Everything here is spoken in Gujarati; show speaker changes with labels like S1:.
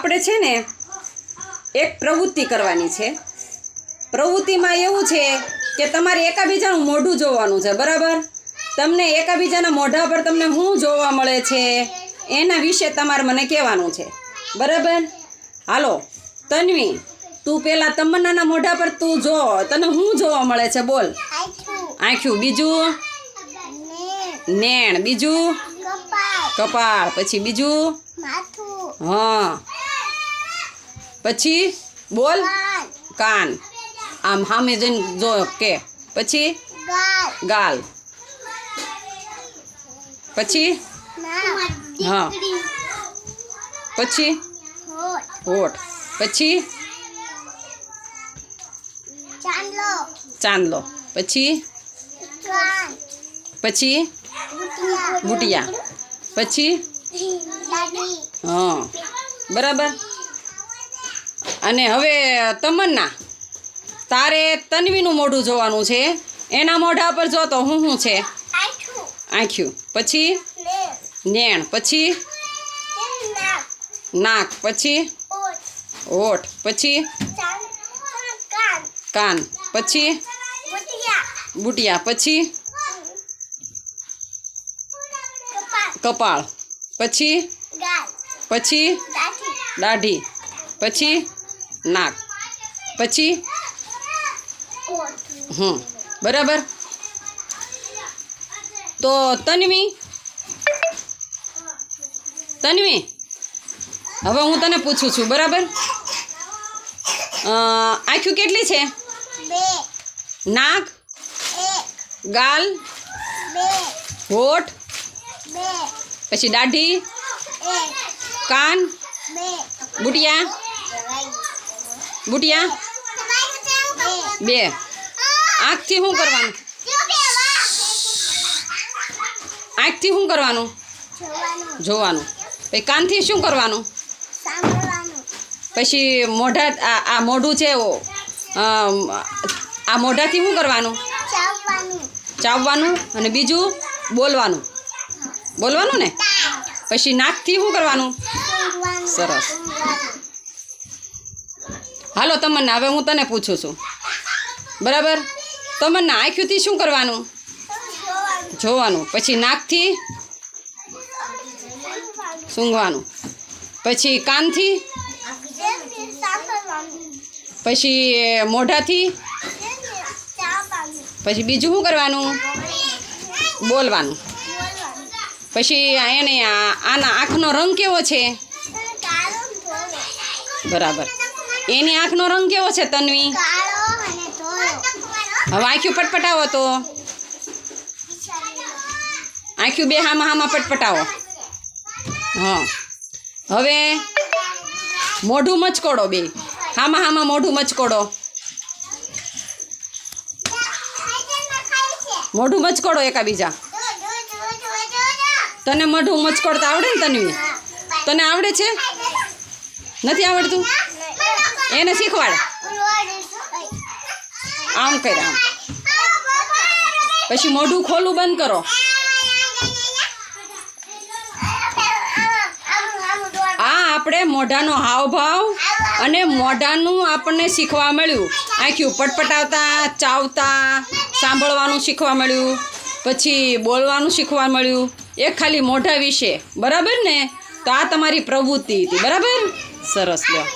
S1: આપણે છે ને એક પ્રવૃત્તિ કરવાની છે। પ્રવૃત્તિમાં એવું છે કે તમારે એકાબીજાનું મોઢું જોવાનું છે, બરાબર? તમને એકાબીજાના મોઢા પર તમને શું જોવા મળે છે એના વિશે તમારે મને કહેવાનું છે, બરાબર? હાલો તન્વી, તું પહેલાં તમન્નાના મોઢા પર તું જો, તને શું જોવા મળે છે બોલ? આંખ્યું, બીજું નેણ, બીજું કપાળ, પછી બીજું હા, પછી બોલ કાન, આમ સામે જઈને જો કે, પછી ગાલ, પછી હા, પછી હોઠ, પછી ચાંદલો, પછી બુટિયા, પછી હા, બરાબર। અને હવે તમન્ના, તારે તન્વીનું મોઢું જોવાનું છે, એના મોઢા પર જો તો શું છે? આંખ્યું, પછી નેણ, પછી નાક, પછી હોઠ, પછી કાન, પછી બુટિયા, પછી કપાળ, પછી દાઢી, પછી નાક, પછી બરાબર। તો તન્વી, હવે હું તને પૂછું છું, બરાબર? આંખ્યું કેટલી છે? નાક, ગાલ, હોઠ, પછી દાઢી, કાન, બુટિયા, બે। આંખથી શું કરવાનું? આંખથી શું કરવાનું? જોવાનું। પછી કાનથી શું કરવાનું? પછી મોઢા, આ મોઢું છે આ મોઢાથી શું કરવાનું? ચાવવાનું। અને બીજું બોલવાનું ને? પછી નાકથી શું કરવાનું? સરસ। હાલો તમન્ના, હવે હું તને પૂછું છું, બરાબર? તમન્ના, આંખોથી શું કરવાનું? જોવાનું। પછી નાકથી સૂંઘવાનું, પછી કાનથી, પછી મોઢાથી, પછી બીજું શું કરવાનું? બોલવાનું। પછી એને આના આંખનો રંગ કેવો છે? બરાબર। એની આંખનો રંગ કેવો છે તન્વી? હવે આંખ્યું પટપટાવો તો, આંખ્યું બે હામાં પટપટાવો। હા, હવે મોઢું મચકોડો, બે હામાં મોઢું મચકોડો, મોઢું મચકોડો એકાબીજા। તને મોઢું મચકોડતા આવડે ને તન્વી? તને આવડે છે? નથી આવડતું? એને શીખવાડ, આમ કર, આમ, પછી મોઢું ખોલું બંધ કરો। આ આપણે મોઢાનો હાવભાવ અને મોઢાનું આપણને શીખવા મળ્યું। આંખ્યું પટપટાવતા, ચાવતા, સાંભળવાનું શીખવા મળ્યું, પછી બોલવાનું શીખવા મળ્યું, એ ખાલી મોઢા વિશે, બરાબર ને? તો આ તમારી પ્રવૃત્તિ હતી, બરાબર? સરસ, લ્યો।